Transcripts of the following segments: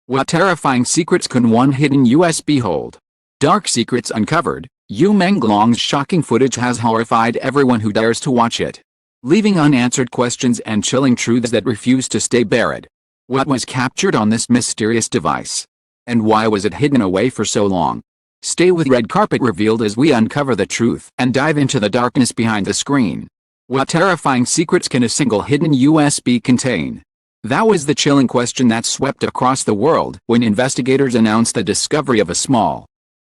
What terrifying secrets can one hidden USB hold? Dark secrets uncovered. Menglong's shocking footage has horrified everyone who dares to watch it, leaving unanswered questions and chilling truths that refuse to stay buried. What was captured on this mysterious device? And why was it hidden away for so long? Stay with Red Carpet Revealed as we uncover the truth and dive into the darkness behind the screen. What terrifying secrets can a single hidden USB contain? That was the chilling question that swept across the world when investigators announced the discovery of a small,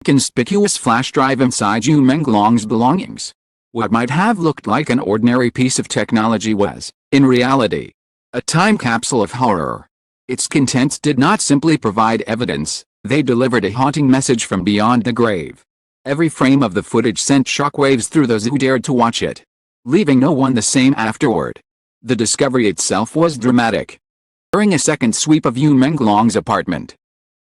conspicuous flash drive inside Menglong's belongings. What might have looked like an ordinary piece of technology was, in reality, a time capsule of horror. Its contents did not simply provide evidence, they delivered a haunting message from beyond the grave. Every frame of the footage sent shockwaves through those who dared to watch it, leaving no one the same afterward. The discovery itself was dramatic. During a second sweep of Menglong's apartment,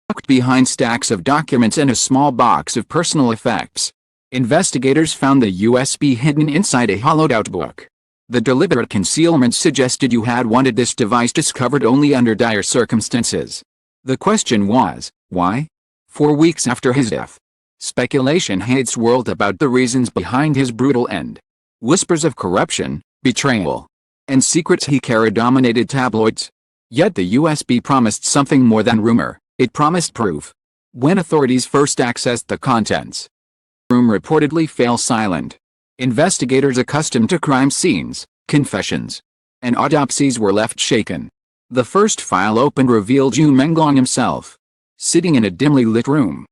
tucked behind stacks of documents and a small box of personal effects, investigators found the USB hidden inside a hollowed-out book. The deliberate concealment suggested you had wanted this device discovered only under dire circumstances. The question was, why? 4 weeks after his death, speculation had swirled about the reasons behind his brutal end. Whispers of corruption, betrayal, and secrets he carried dominated tabloids. Yet the USB promised something more than rumor. It promised proof. When authorities first accessed the contents, the room reportedly fell silent. Investigators accustomed to crime scenes, confessions, and autopsies were left shaken. The first file opened revealed Menglong himself, sitting in a dimly lit room,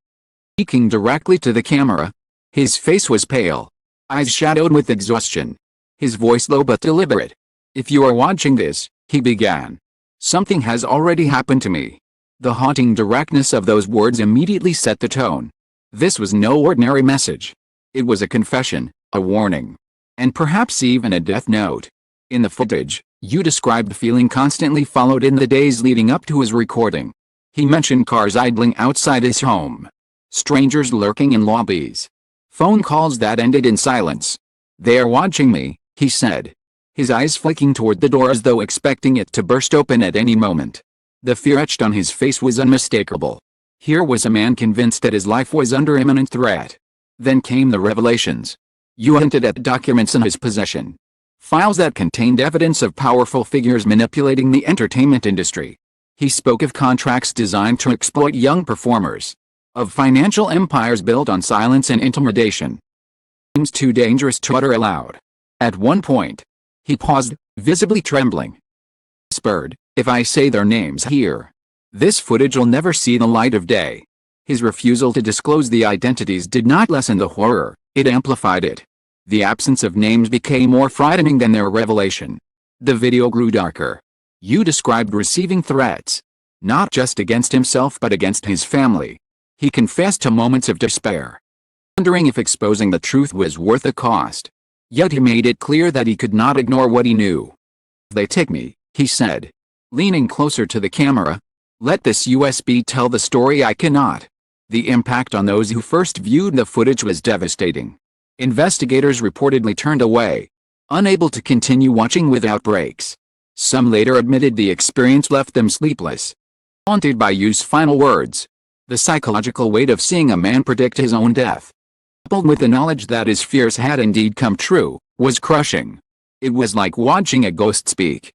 speaking directly to the camera. His face was pale, eyes shadowed with exhaustion, his voice low but deliberate. "If you are watching this," he began, "something has already happened to me." The haunting directness of those words immediately set the tone. This was no ordinary message. It was a confession, a warning, and perhaps even a death note. In the footage, described feeling constantly followed in the days leading up to his recording. He mentioned cars idling outside his home, strangers lurking in lobbies, phone calls that ended in silence. "They are watching me," he said, his eyes flicking toward the door as though expecting it to burst open at any moment. The fear etched on his face was unmistakable. Here was a man convinced that his life was under imminent threat. Then came the revelations. Hinted at documents in his possession, files that contained evidence of powerful figures manipulating the entertainment industry. He spoke of contracts designed to exploit young performers, of financial empires built on silence and intimidation. "Seems too dangerous to utter aloud." At one point, he paused, visibly trembling. Whispered, "If I say their names here, this footage will never see the light of day." His refusal to disclose the identities did not lessen the horror, it amplified it. The absence of names became more frightening than their revelation. The video grew darker. Described receiving threats, not just against himself but against his family. He confessed to moments of despair, wondering if exposing the truth was worth the cost. Yet he made it clear that he could not ignore what he knew. "They take me," he said, leaning closer to the camera. "Let this USB tell the story I cannot." The impact on those who first viewed the footage was devastating. Investigators reportedly turned away, unable to continue watching without breaks. Some later admitted the experience left them sleepless, haunted by Yu's final words. The psychological weight of seeing a man predict his own death, coupled with the knowledge that his fears had indeed come true, was crushing. It was like watching a ghost speak.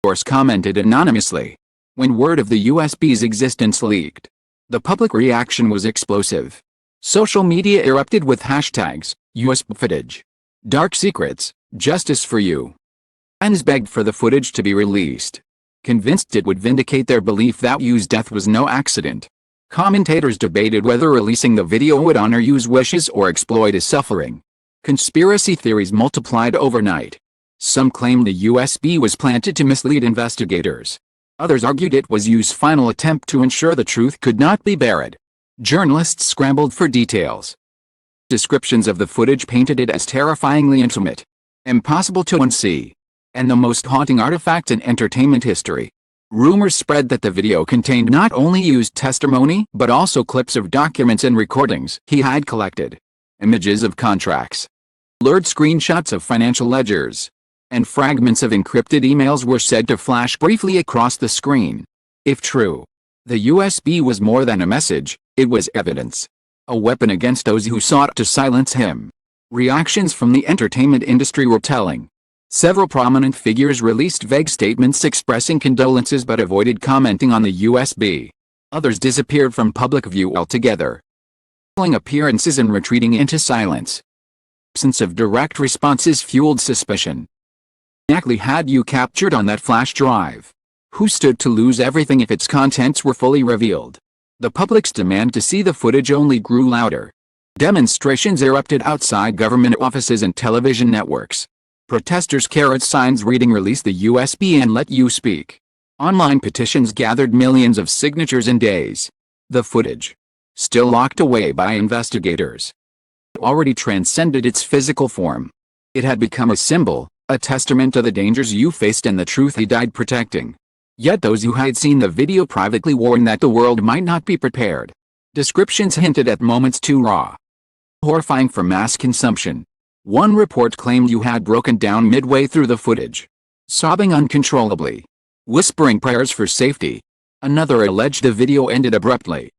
Source commented anonymously. When word of the USB's existence leaked, the public reaction was explosive. Social media erupted with hashtags, USB footage, dark secrets, justice for you. Fans begged for the footage to be released, convinced it would vindicate their belief that Yu's death was no accident. Commentators debated whether releasing the video would honor Yu's wishes or exploit his suffering. Conspiracy theories multiplied overnight. Some claimed the USB was planted to mislead investigators. Others argued it was Yu's final attempt to ensure the truth could not be buried. Journalists scrambled for details. Descriptions of the footage painted it as terrifyingly intimate, impossible to unsee, and the most haunting artifact in entertainment history. Rumors spread that the video contained not only Yu's testimony but also clips of documents and recordings he had collected, images of contracts, blurred screenshots of financial ledgers, and fragments of encrypted emails were said to flash briefly across the screen. If true, The USB was more than a message, it was evidence. A weapon against those who sought to silence him. Reactions from the entertainment industry were telling. Several prominent figures released vague statements expressing condolences but avoided commenting on the USB. Others disappeared from public view altogether, making appearances and retreating into silence. Absence of direct responses fueled suspicion. Exactly had you captured on that flash drive? Who stood to lose everything if its contents were fully revealed? The public's demand to see the footage only grew louder. Demonstrations erupted outside government offices and television networks. Protesters carried signs reading "Release the USB and let you speak." Online petitions gathered millions of signatures in days. The footage, still locked away by investigators, already transcended its physical form. It had become a symbol, a testament to the dangers you faced and the truth he died protecting. Yet those who had seen the video privately warned that the world might not be prepared. Descriptions hinted at moments too raw, horrifying for mass consumption. One report claimed you had broken down midway through the footage, sobbing uncontrollably, whispering prayers for safety. Another alleged the video ended abruptly,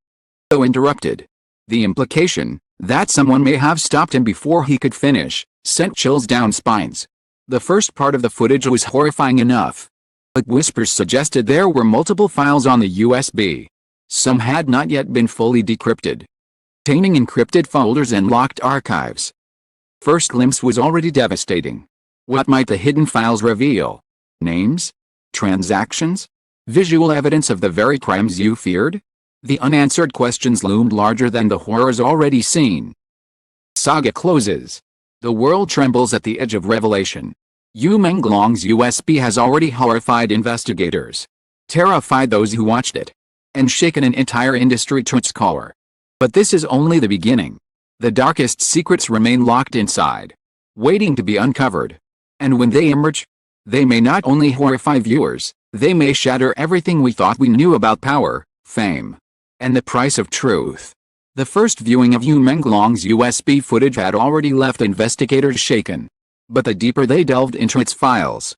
so interrupted. The implication, that someone may have stopped him before he could finish, sent chills down spines. The first part of the footage was horrifying enough, but whispers suggested there were multiple files on the USB. Some had not yet been fully decrypted, containing encrypted folders and locked archives. First glimpse was already devastating. What might the hidden files reveal? Names? Transactions? Visual evidence of the very crimes you feared? The unanswered questions loomed larger than the horrors already seen. Saga closes. The world trembles at the edge of revelation. Menglong's USB has already horrified investigators, terrified those who watched it, and shaken an entire industry to its core. But this is only the beginning. The darkest secrets remain locked inside, waiting to be uncovered. And when they emerge, they may not only horrify viewers, they may shatter everything we thought we knew about power, fame, and the price of truth. The first viewing of Menglong's USB footage had already left investigators shaken. But the deeper they delved into its files,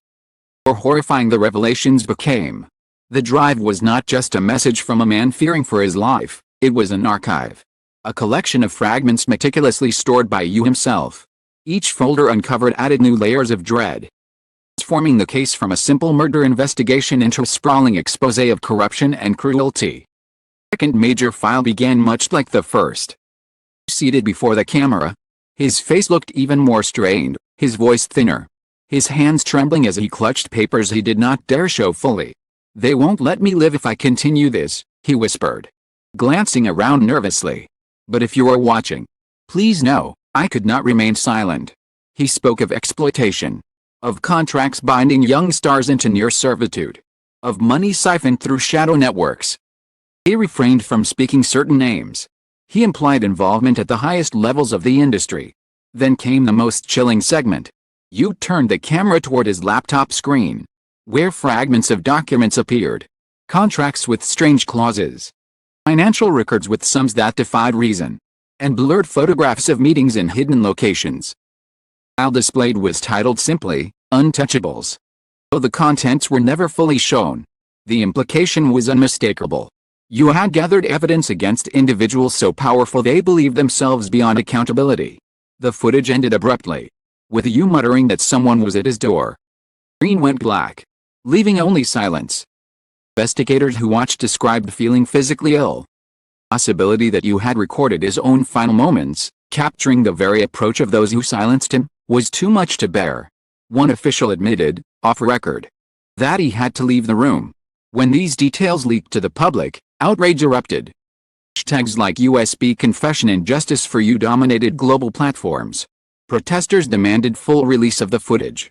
the more horrifying the revelations became. The drive was not just a message from a man fearing for his life, it was an archive. A collection of fragments meticulously stored by you himself. Each folder uncovered added new layers of dread, transforming the case from a simple murder investigation into a sprawling expose of corruption and cruelty. The second major file began much like the first. Seated before the camera, his face looked even more strained, his voice thinner, his hands trembling as he clutched papers he did not dare show fully. "They won't let me live if I continue this," he whispered, glancing around nervously. "But if you are watching, please know, I could not remain silent." He spoke of exploitation, of contracts binding young stars into near servitude, of money siphoned through shadow networks. He refrained from speaking certain names. He implied involvement at the highest levels of the industry. Then came the most chilling segment. You turned the camera toward his laptop screen, where fragments of documents appeared. Contracts with strange clauses, financial records with sums that defied reason, and blurred photographs of meetings in hidden locations. The file displayed was titled simply, "Untouchables." Though the contents were never fully shown, the implication was unmistakable. You had gathered evidence against individuals so powerful they believed themselves beyond accountability. The footage ended abruptly, with you muttering that someone was at his door. The screen went black, leaving only silence. Investigators who watched described feeling physically ill. The possibility that you had recorded his own final moments, capturing the very approach of those who silenced him, was too much to bear. One official admitted, off record, that he had to leave the room. When these details leaked to the public, outrage erupted. Hashtags like USB confession and justice for you dominated global platforms. Protesters demanded full release of the footage.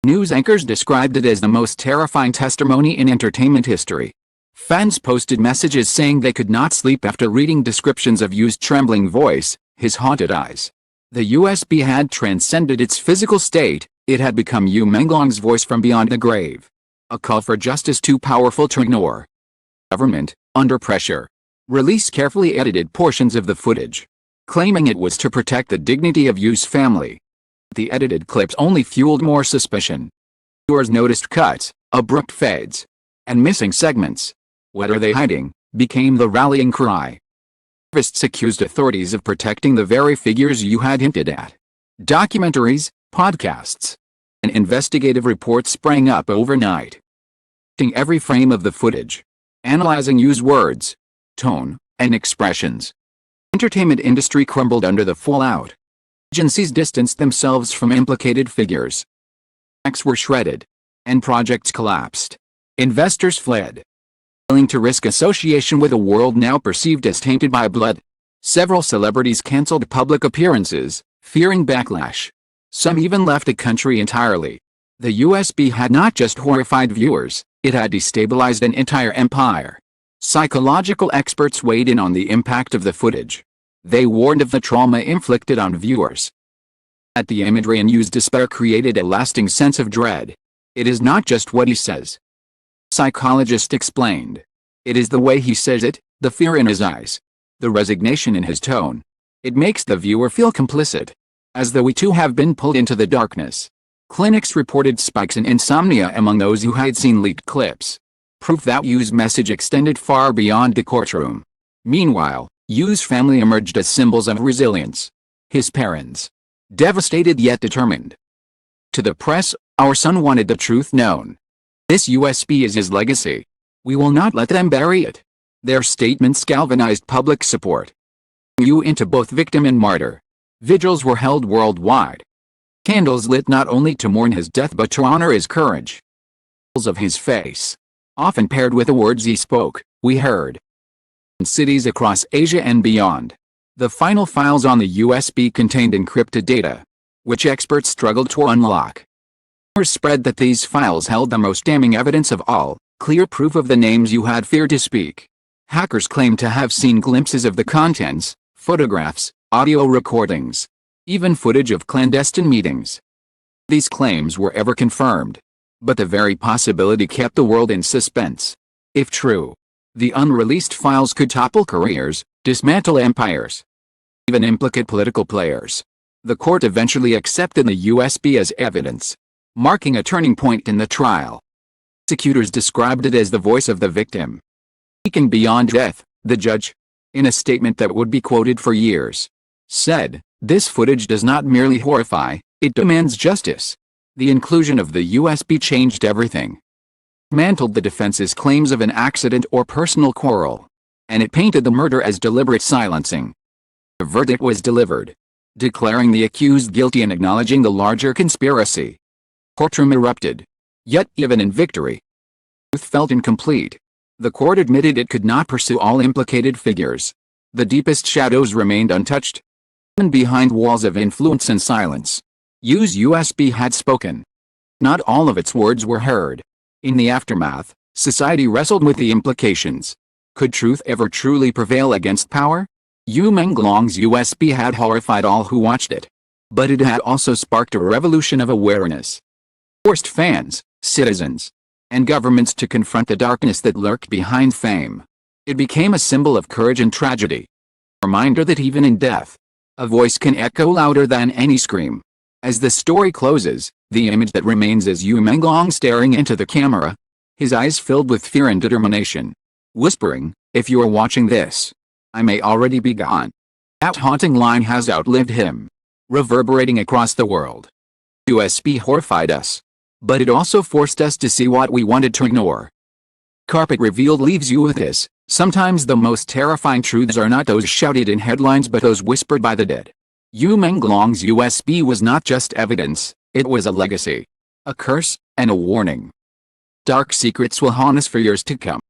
News anchors described it as the most terrifying testimony in entertainment history. Fans posted messages saying they could not sleep after reading descriptions of Yu's trembling voice, his haunted eyes. The USB had transcended its physical state, it had become Menglong's voice from beyond the grave. A call for justice too powerful to ignore. Government, under pressure, released carefully edited portions of the footage, claiming it was to protect the dignity of Yu's family. The edited clips only fueled more suspicion. Viewers noticed cuts, abrupt fades, and missing segments. What are they hiding? became the rallying cry. Activists accused authorities of protecting the very figures you had hinted at. Documentaries, podcasts, and investigative reports sprang up overnight. Every frame of the footage, analyzing used words, tone, and expressions. Entertainment industry crumbled under the fallout. Agencies distanced themselves from implicated figures. Acts were shredded, and projects collapsed. Investors fled, willing to risk association with a world now perceived as tainted by blood. Several celebrities canceled public appearances, fearing backlash. Some even left the country entirely. The USB had not just horrified viewers, it had destabilized an entire empire. Psychological experts weighed in on the impact of the footage. They warned of the trauma inflicted on viewers. That the imagery and used despair created a lasting sense of dread. It is not just what he says. Psychologist explained. It is the way he says it, the fear in his eyes, the resignation in his tone. It makes the viewer feel complicit, as though we too have been pulled into the darkness. Clinics reported spikes in insomnia among those who had seen leaked clips. Proof that Yu's message extended far beyond the courtroom. Meanwhile, Yu's family emerged as symbols of resilience. His parents, devastated yet determined. To the press, our son wanted the truth known. This USB is his legacy. We will not let them bury it. Their statements galvanized public support. Yu into both victim and martyr. Vigils were held worldwide. Candles lit not only to mourn his death but to honor his courage. Of his face, often paired with the words he spoke, we heard. In cities across Asia and beyond, the final files on the USB contained encrypted data, which experts struggled to unlock. Rumors spread that these files held the most damning evidence of all, clear proof of the names you had feared to speak. Hackers claimed to have seen glimpses of the contents, photographs, audio recordings, even footage of clandestine meetings. These claims were ever confirmed, but the very possibility kept the world in suspense. If true, the unreleased files could topple careers, dismantle empires, even implicate political players. The court eventually accepted the USB as evidence, marking a turning point in the trial. Prosecutors described it as the voice of the victim. Speaking beyond death, the judge, in a statement that would be quoted for years, said, "This footage does not merely horrify, it demands justice." The inclusion of the USB changed everything. It mantled the defense's claims of an accident or personal quarrel, and it painted the murder as deliberate silencing. The verdict was delivered, declaring the accused guilty and acknowledging the larger conspiracy. Courtroom erupted. Yet, even in victory, truth felt incomplete. The court admitted it could not pursue all implicated figures. The deepest shadows remained untouched. Even behind walls of influence and silence, Yu's USB had spoken. Not all of its words were heard. In the aftermath, society wrestled with the implications. Could truth ever truly prevail against power? Yu Menglong's USB had horrified all who watched it. But it had also sparked a revolution of awareness. Forced fans, citizens, and governments to confront the darkness that lurked behind fame. It became a symbol of courage and tragedy. A reminder that even in death, a voice can echo louder than any scream. As the story closes, the image that remains is Yu Menglong staring into the camera, his eyes filled with fear and determination, whispering, "If you are watching this, I may already be gone." That haunting line has outlived him, reverberating across the world. USB horrified us, but it also forced us to see what we wanted to ignore. Carpet Revealed leaves you with this: sometimes the most terrifying truths are not those shouted in headlines but those whispered by the dead. Yu Menglong's USB was not just evidence, it was a legacy, a curse, and a warning. Dark secrets will haunt us for years to come.